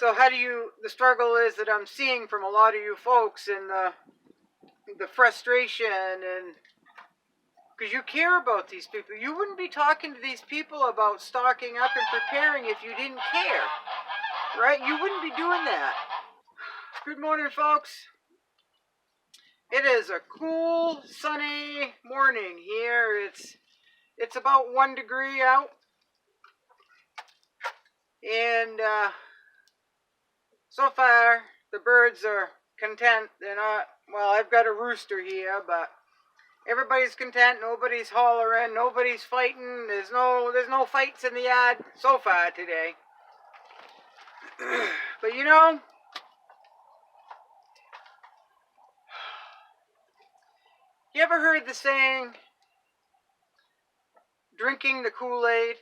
So the struggle is that I'm seeing from a lot of you folks, and the frustration, and because you care about these people. You wouldn't be talking to these people about stocking up and preparing if you didn't care, right? You wouldn't be doing that. Good morning, folks. It is a cool, sunny morning here. It's about 1 degree out, and so far the birds are content. They're not, well, I've got a rooster here, but everybody's content. Nobody's hollering. Nobody's fighting. There's no fights in the yard so far today. But you know, you ever heard the saying, drinking the KoolAid?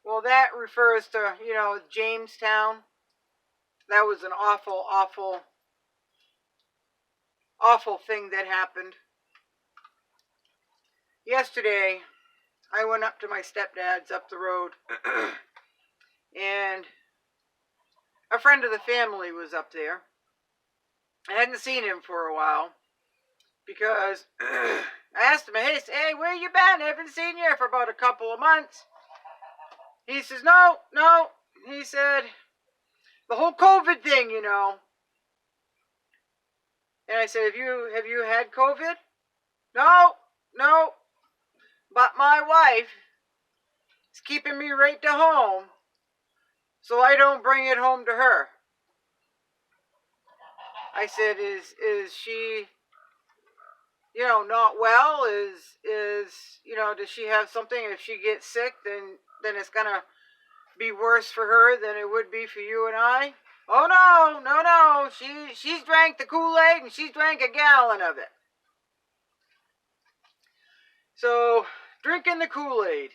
Well, that refers to, Jamestown. That was an awful, awful, awful thing that happened. Yesterday, I went up to my stepdad's up the road, and a friend of the family was up there. I hadn't seen him for a while, because I asked him, hey, where you been? I haven't seen you for about a couple of months. He says, no. He said, the whole COVID thing, And I said, have you had COVID? No. But my wife is keeping me right to home, so I don't bring it home to her. I said, is she, not well? Does she have something? If she gets sick, then it's going to be worse for her than it would be for you and I. Oh, no. She's drank the KoolAid, and she's drank a gallon of it. So, drinking the KoolAid.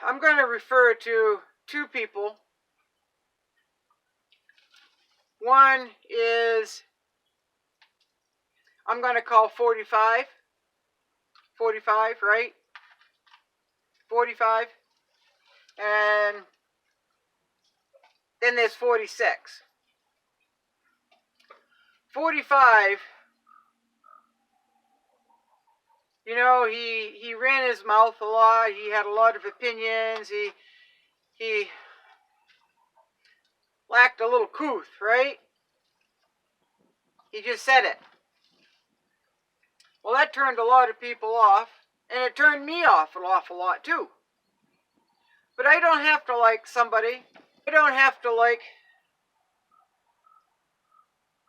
I'm going to refer to two people. One is, I'm going to call 45. 45, right? 45. And then there's 46. 45, he ran his mouth a lot. He had a lot of opinions. He lacked a little couth, right? He just said it. Well, that turned a lot of people off, and it turned me off an awful lot too. But I don't have to like somebody. I don't have to like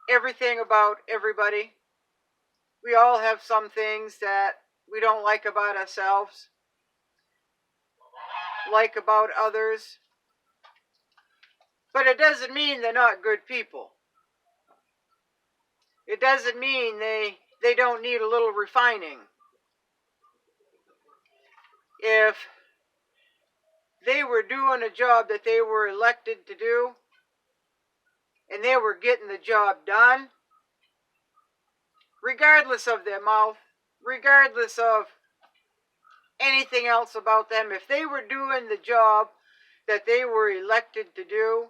everything about everybody. We all have some things that we don't like about ourselves, like about others. But it doesn't mean they're not good people. It doesn't mean they don't need a little refining. If they were doing a job that they were elected to do, and they were getting the job done, regardless of their mouth, regardless of anything else about them, if they were doing the job that they were elected to do,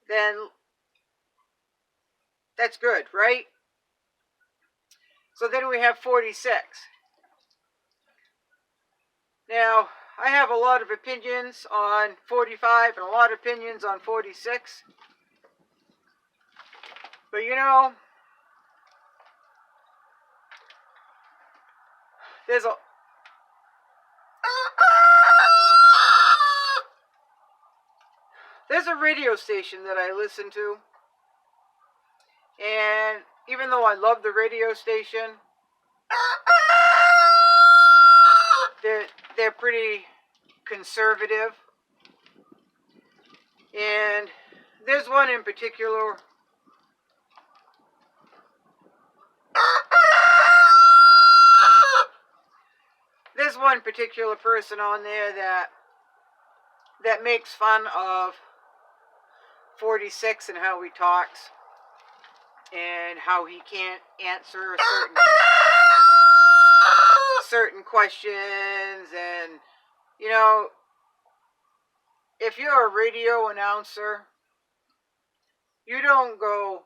then that's good, right? So then we have 46. Now, I have a lot of opinions on 45 and a lot of opinions on 46. But there's a radio station that I listen to. And even though I love the radio station, they're pretty conservative. And there's one in particular. There's one particular person on there that makes fun of 46 and how he talks and how he can't answer certain questions. And, you know, if you're a radio announcer, you don't go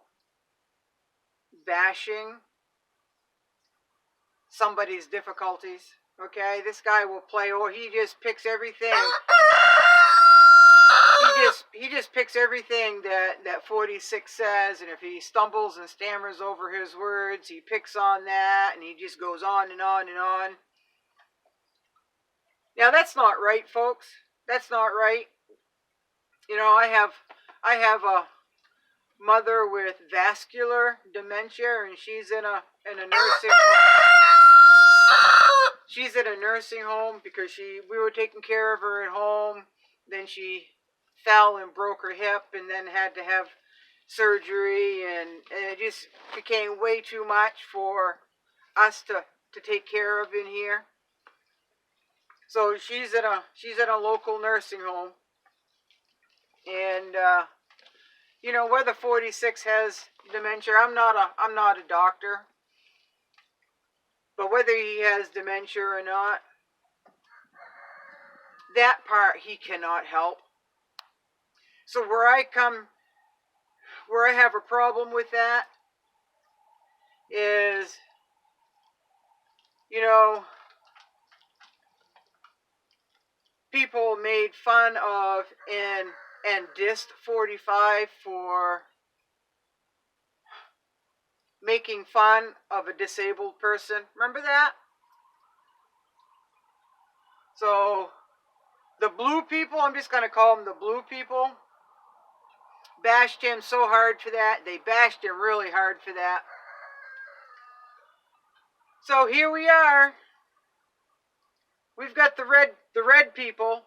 bashing somebody's difficulties. Okay, this guy will play, or he just picks everything. He just picks everything that 46 says, and if he stumbles and stammers over his words, he picks on that, and he just goes on and on and on. Now that's not right, folks. That's not right. You know, I have a mother with vascular dementia, and she's in a nursing home. She's in a nursing home because we were taking care of her at home. Then she fell and broke her hip, and then had to have surgery, and it just became way too much for us to take care of in here. So she's in a local nursing home, and you know, whether 46 has dementia, I'm not a doctor, but whether he has dementia or not, that part he cannot help. So where I have a problem with that is, you know, people made fun of and dissed 45 for making fun of a disabled person. Remember that? So the blue people, I'm just going to call them the blue people, bashed him so hard for that. They bashed him really hard for that. So here we are. We've got the red people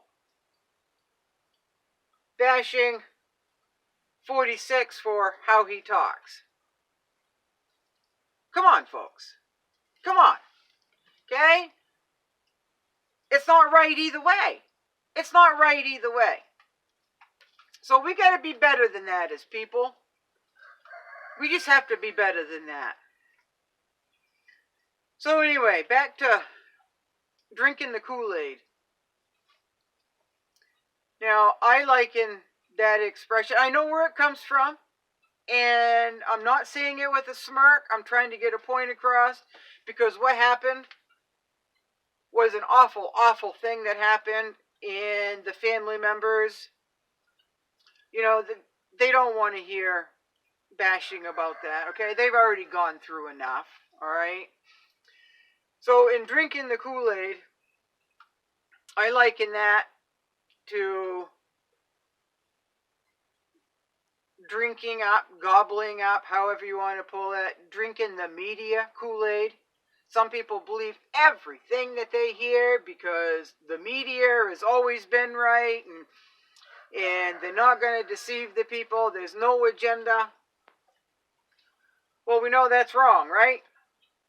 bashing 46 for how he talks. Come on, folks. Come on. Okay? It's not right either way. It's not right either way. So we got to be better than that as people. We just have to be better than that. So anyway, back to drinking the Kool-Aid. Now, I liken that expression. I know where it comes from, and I'm not saying it with a smirk. I'm trying to get a point across, because what happened was an awful, awful thing that happened, and the family members, you know, they don't want to hear bashing about that, okay? They've already gone through enough, all right? So in drinking the Kool-Aid, I liken that to drinking up, gobbling up, however you want to pull it, drinking the media Kool-Aid. Some people believe everything that they hear because the media has always been right, and they're not going to deceive the people. There's no agenda. Well, we know that's wrong, right?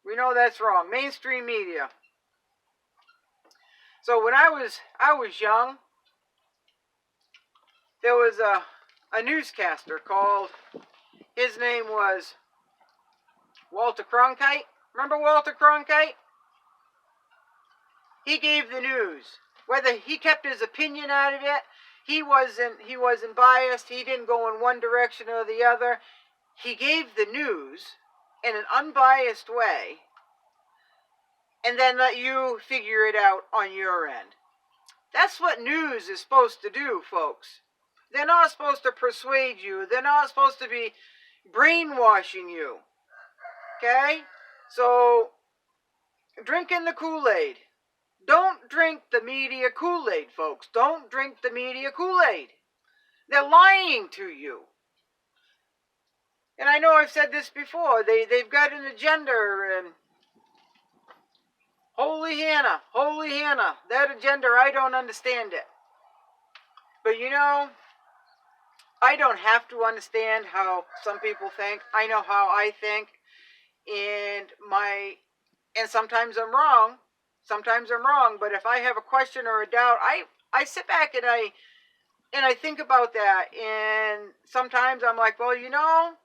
We know that's wrong. Mainstream media. So when I was young, there was a newscaster called, his name was Walter Cronkite. Remember Walter Cronkite? He gave the news. Whether he kept his opinion out of it, he wasn't biased. He didn't go in one direction or the other. He gave the news in an unbiased way, and then let you figure it out on your end. That's what news is supposed to do, folks. They're not supposed to persuade you. They're not supposed to be brainwashing you. Okay? So, drinking the Kool-Aid. Don't drink the media Kool-Aid, folks. Don't drink the media Kool-Aid. They're lying to you. And I know I've said this before. They've got an agenda, and holy Hannah, that agenda, I don't understand it. But you know, I don't have to understand how some people think. I know how I think, and sometimes I'm wrong. Sometimes I'm wrong, but if I have a question or a doubt, I sit back and I think about that, and sometimes I'm like, well, you know,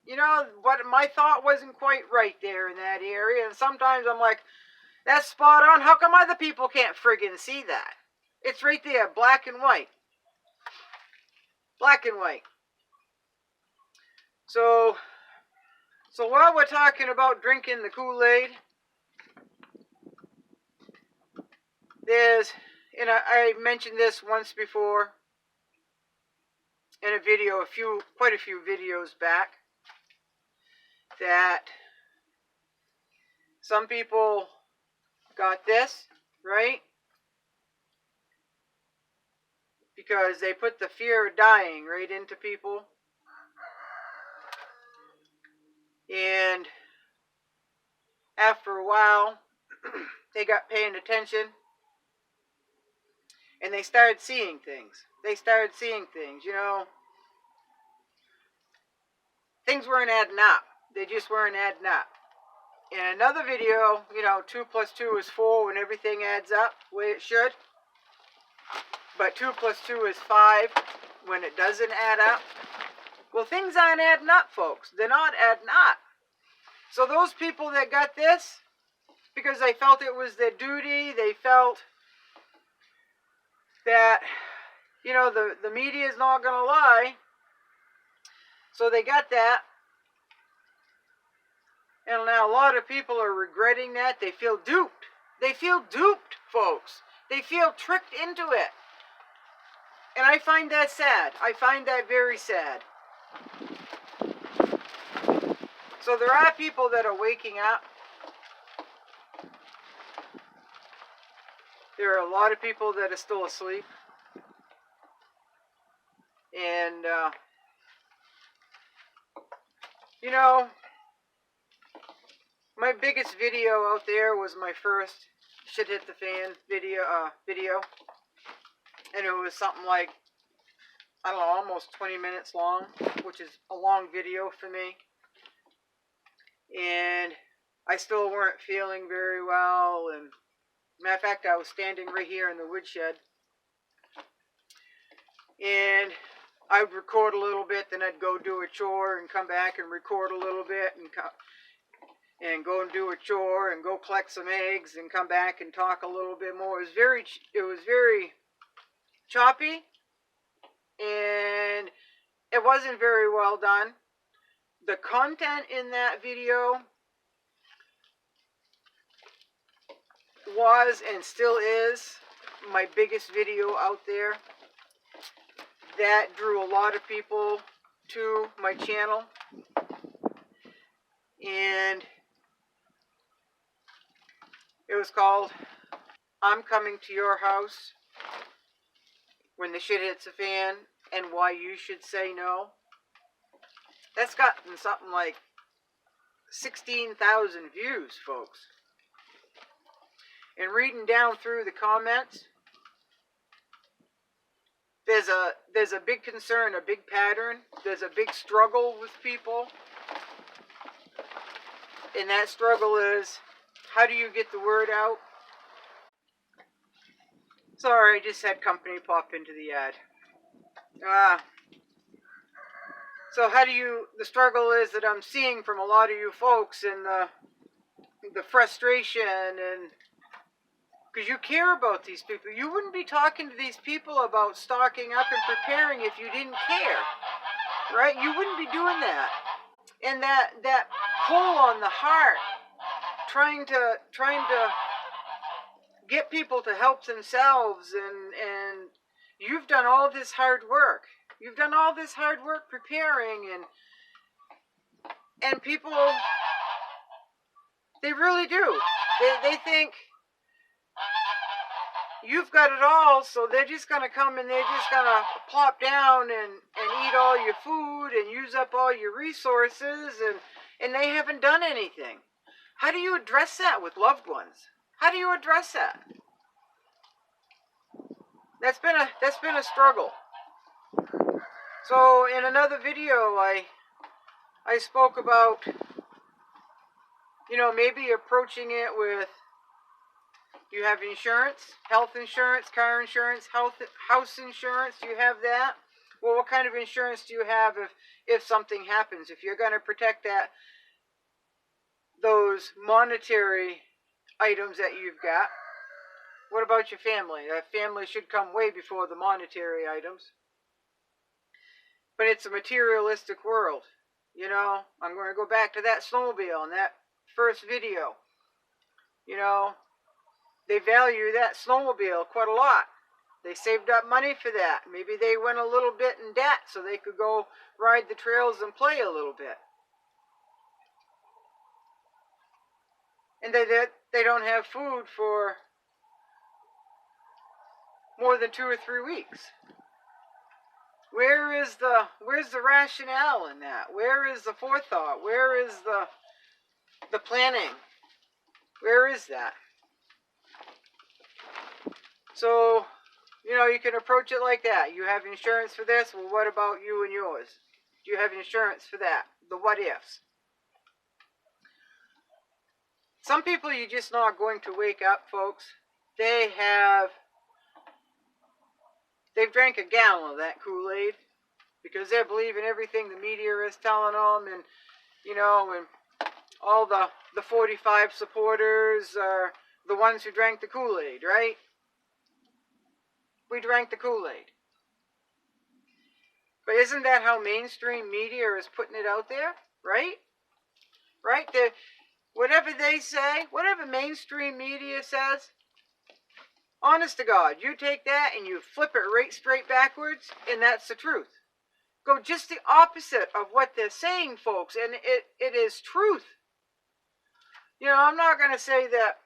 you know, what my thought wasn't quite right there in that area. And sometimes I'm like, that's spot on. How come other people can't friggin' see that? It's right there, black and white. Black and white. So while we're talking about drinking the Kool-Aid, and I mentioned this once before in a video, quite a few videos back, that some people got this, right? Because they put the fear of dying right into people. And after a while, they got paying attention. And they started seeing things. You know. Things weren't adding up. They just weren't adding up. In another video, you know, 2 plus 2 is 4 when everything adds up the way it should. But 2 plus 2 is 5 when it doesn't add up. Well, things aren't adding up, folks. They're not adding up. So those people that got this, because they felt it was their duty, they felt that, you know, the media is not going to lie. So they got that. And now a lot of people are regretting that. They feel duped. They feel duped, folks. They feel tricked into it. And I find that sad. I find that very sad. So there are people that are waking up. There are a lot of people that are still asleep. And, you know, my biggest video out there was my first Shit Hit the Fan video. And it was something like, I don't know, almost 20 minutes long, which is a long video for me. And I still weren't feeling very well. And matter of fact, I was standing right here in the woodshed. And I would record a little bit, then I'd go do a chore and come back and record a little bit and go and do a chore and go collect some eggs and come back and talk a little bit more. It was very choppy, and it wasn't very well done. The content in that video was and still is my biggest video out there. That drew a lot of people to my channel. And it was called I'm Coming to Your House When the Shit Hits the Fan and Why You Should Say No. That's gotten something like 16,000 views, folks. And reading down through the comments, there's a big concern, a big pattern. There's a big struggle with people. And that struggle is, how do you get the word out? Sorry, I just had company pop into the ad. So the struggle is that I'm seeing from a lot of you folks, and the frustration, and because you care about these people. You wouldn't be talking to these people about stocking up and preparing if you didn't care, right? You wouldn't be doing that. And that pull on the heart, trying to get people to help themselves, and you've done all this hard work. You've done all this hard work preparing, and people, they really do. They think you've got it all, so they're just going to come and they're just going to plop down and eat all your food and use up all your resources, and they haven't done anything. How do you address that with loved ones? How do you address that? That's been a struggle. So in another video, I spoke about, you know, maybe approaching it with, you have insurance, health insurance, car insurance, house insurance, you have that. Well, what kind of insurance do you have if something happens? If you're going to protect those monetary items that you've got, what about your family? That family should come way before the monetary items. But it's a materialistic world. You know, I'm going to go back to that snowmobile in that first video. You know, they value that snowmobile quite a lot. They saved up money for that. Maybe they went a little bit in debt so they could go ride the trails and play a little bit. And they don't have food for more than 2 or 3 weeks. Where's the rationale in that? Where is the forethought? Where is the planning? Where is that? So, you know, you can approach it like that. You have insurance for this. Well, what about you and yours? Do you have insurance for that? The what ifs. Some people you're just not going to wake up, folks. They've drank a gallon of that KoolAid because they're believing everything the media is telling them, and you know, and all the 45 supporters are the ones who drank the KoolAid, right? We drank the KoolAid. But isn't that how mainstream media is putting it out there, right? Right? Whatever they say, whatever mainstream media says, honest to God, you take that and you flip it right straight backwards, and that's the truth. Go just the opposite of what they're saying, folks, and it is truth. You know, I'm not going to say that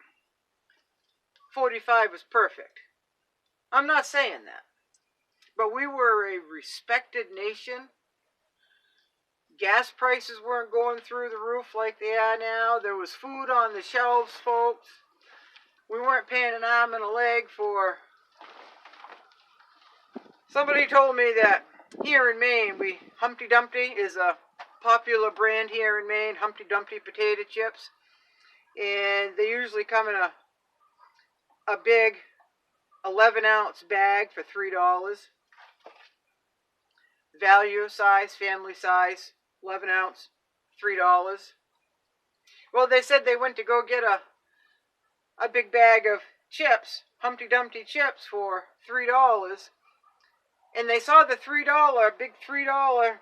45 was perfect. I'm not saying that. But we were a respected nation. Gas prices weren't going through the roof like they are now. There was food on the shelves, folks. We weren't paying an arm and a leg for... Somebody told me that here in Maine, Humpty Dumpty is a popular brand here in Maine, Humpty Dumpty potato chips. And they usually come in a big 11-ounce bag for $3. Value size, family size, 11-ounce, $3. Well, they said they went to go get a big bag of chips, Humpty Dumpty chips, for $3. And they saw the big $3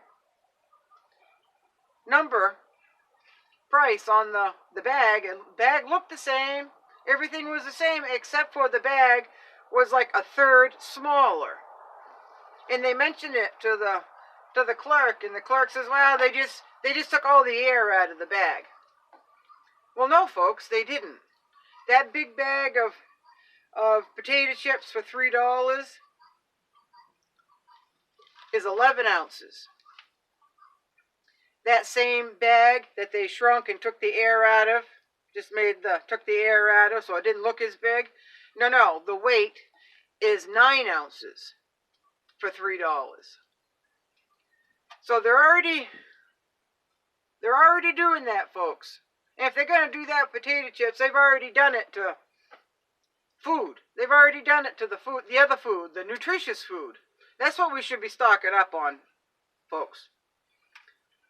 number price on the bag, and the bag looked the same. Everything was the same, except for the bag was like a third smaller. And they mentioned it to the clerk, and the clerk says, well, they just took all the air out of the bag. Well, no, folks, they didn't. That big bag of potato chips for $3 is 11 ounces. That same bag that they shrunk and took the air out of, took the air out of so it didn't look as big. No, the weight is 9 ounces for $3. So they're already doing that, folks. And if they're going to do that with potato chips, they've already done it to food. They've already done it to the other food, the nutritious food. That's what we should be stocking up on, folks.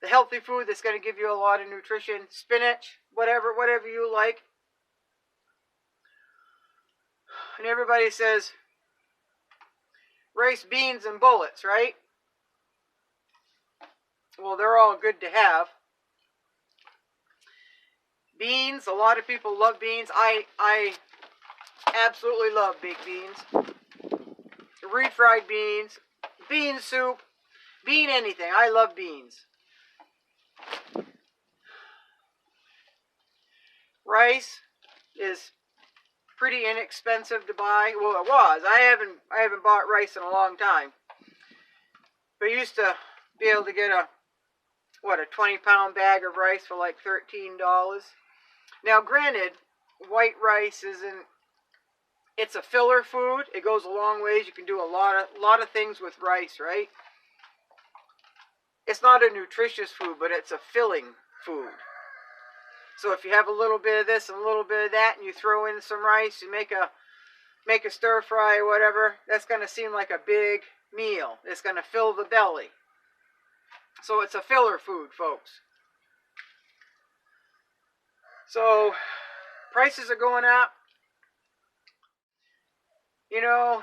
The healthy food that's going to give you a lot of nutrition, spinach, whatever you like. And everybody says rice, beans, and bullets, right? Well, they're all good to have. Beans, a lot of people love beans. I absolutely love baked beans. Refried beans, bean soup, bean anything. I love beans. Rice is pretty inexpensive to buy. Well, it was. I haven't bought rice in a long time. But I used to be able to get a 20-pound bag of rice for like $13. Now, granted, white rice it's a filler food. It goes a long ways. You can do a lot of things with rice, right? It's not a nutritious food, but it's a filling food. So if you have a little bit of this and a little bit of that, and you throw in some rice, you make a stir fry or whatever, that's going to seem like a big meal. It's going to fill the belly. So it's a filler food, folks. So prices are going up. You know,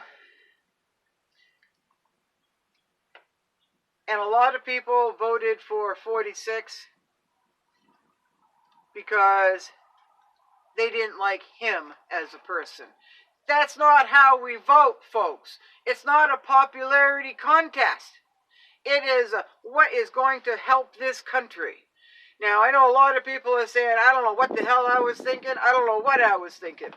and a lot of people voted for 46 because they didn't like him as a person. That's not how we vote, folks. It's not a popularity contest. It is what is going to help this country. Now, I know a lot of people are saying, I don't know what the hell I was thinking. I don't know what I was thinking.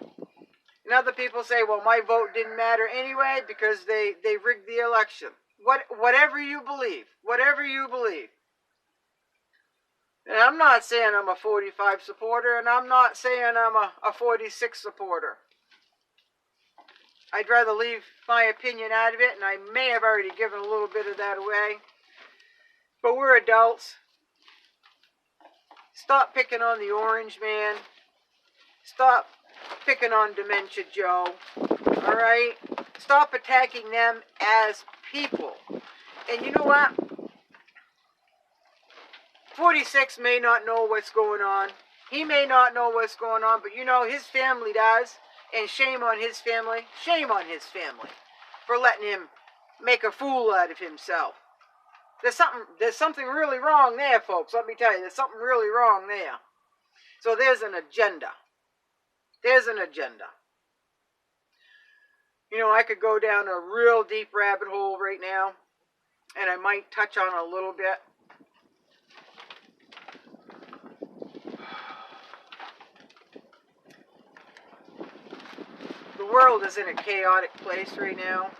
And other people say, well, my vote didn't matter anyway because they rigged the election. Whatever you believe. Whatever you believe. And I'm not saying I'm a 45 supporter, and I'm not saying I'm a 46 supporter. I'd rather leave my opinion out of it, and I may have already given a little bit of that away. But we're adults. Stop picking on the orange man. Stop picking on Dementia Joe. Alright? Stop attacking them as people. And you know what? 46 may not know what's going on. He may not know what's going on, but you know his family does. And shame on his family. Shame on his family for letting him make a fool out of himself. There's something really wrong there, folks. Let me tell you, there's something really wrong there. So there's an agenda. There's an agenda. You know, I could go down a real deep rabbit hole right now, and I might touch on a little bit. The world is in a chaotic place right now.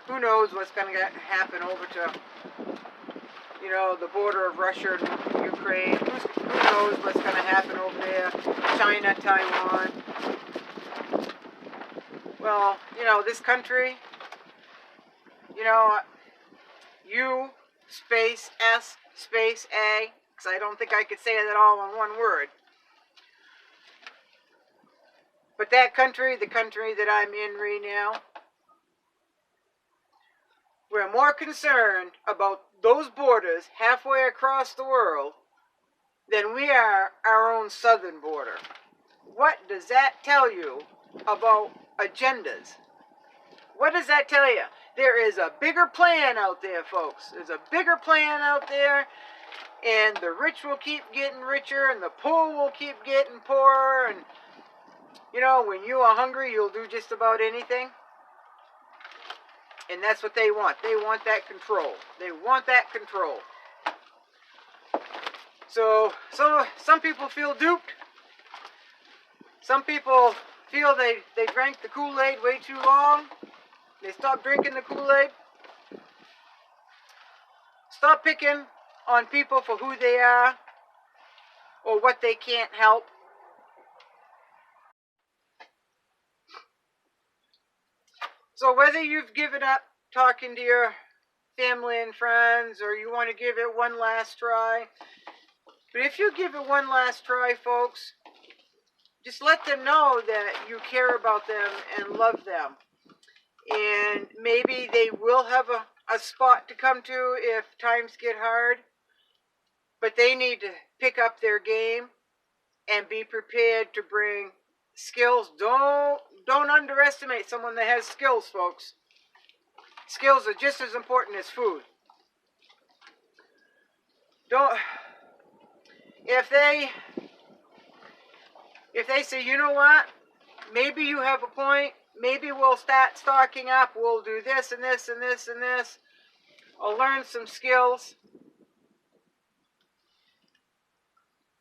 Who knows what's going to happen over to, you know, the border of Russia and Ukraine. Who knows what's going to happen over there? China, Taiwan. Well, you know, this country, you know, U, space, S, space, A, because I don't think I could say that all in one word. But that country, the country that I'm in right now, we're more concerned about those borders halfway across the world than we are our own southern border. What does that tell you about agendas? What does that tell you? There is a bigger plan out there, folks. There's a bigger plan out there, and the rich will keep getting richer, and the poor will keep getting poorer, and you know, when you are hungry, you'll do just about anything. And that's what they want. They want that control. They want that control. So some people feel duped. Some people feel they drank the KoolAid way too long. They stopped drinking the KoolAid. Stop picking on people for who they are or what they can't help. So whether you've given up talking to your family and friends or you want to give it one last try, but if you give it one last try, folks, just let them know that you care about them and love them. And maybe they will have a spot to come to if times get hard, but they need to pick up their game and be prepared to bring skills. Don't underestimate someone that has skills, folks. Skills are just as important as food. If they say, you know what, maybe you have a point, maybe we'll start stocking up, we'll do this and this and this and this, I'll learn some skills.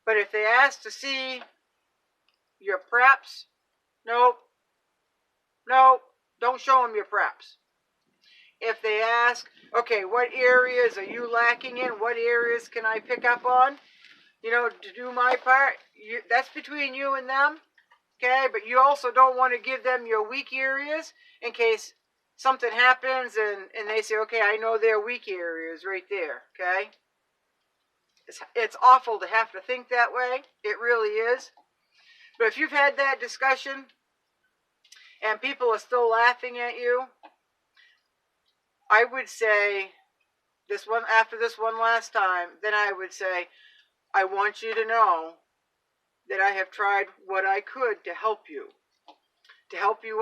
But if they ask to see your preps, nope, don't show them your preps. If they ask, okay, what areas are you lacking in? What areas can I pick up on? You know, to do my part, that's between you and them, okay? But you also don't want to give them your weak areas in case something happens and they say, okay, I know their weak areas right there, okay? It's awful to have to think that way. It really is. But if you've had that discussion and people are still laughing at you, I would say this one, after this one last time, then I would say, I want you to know that I have tried what I could to help you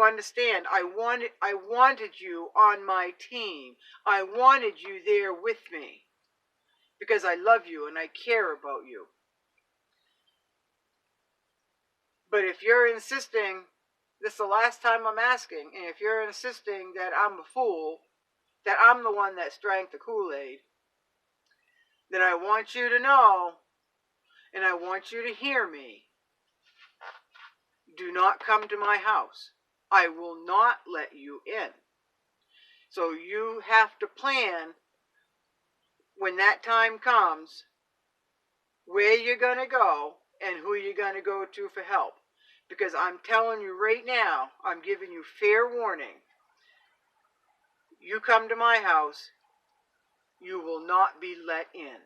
understand. I wanted you on my team. I wanted you there with me because I love you and I care about you. But if you're insisting, this is the last time I'm asking, and if you're insisting that I'm a fool, that I'm the one that drank the Kool-Aid, then I want you to know, and I want you to hear me. Do not come to my house. I will not let you in. So you have to plan, when that time comes, where you're going to go and who you're going to go to for help. Because I'm telling you right now, I'm giving you fair warning. You come to my house, you will not be let in.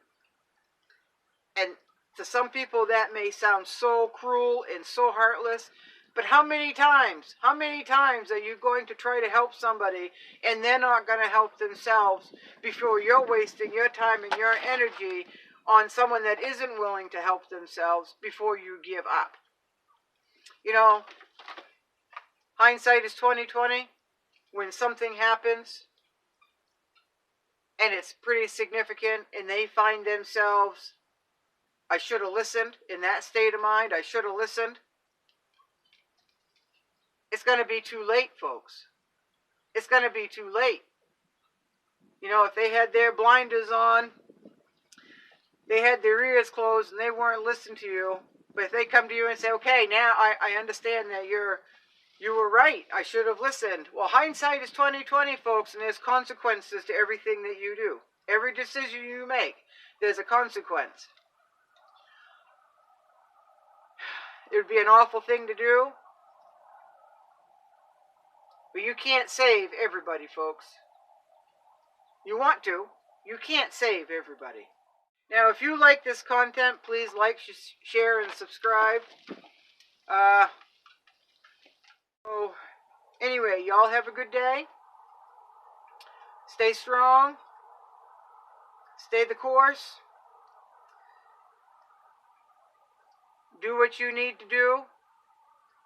And to some people that may sound so cruel and so heartless, but how many times are you going to try to help somebody and they're not going to help themselves before you're wasting your time and your energy on someone that isn't willing to help themselves before you give up? You know, hindsight is 20/20. When something happens and it's pretty significant and they find themselves, I should have listened, in that state of mind, I should have listened, it's going to be too late, folks. It's going to be too late. You know, if they had their blinders on, they had their ears closed and they weren't listening to you, but if they come to you and say, okay, now I understand that you were right, I should have listened. Well, hindsight is 20/20, folks, and there's consequences to everything that you do. Every decision you make, there's a consequence. It would be an awful thing to do, but you can't save everybody, folks. You want to. You can't save everybody. Now, if you like this content, please like, share, and subscribe. So, anyway, y'all have a good day. Stay strong. Stay the course. Do what you need to do.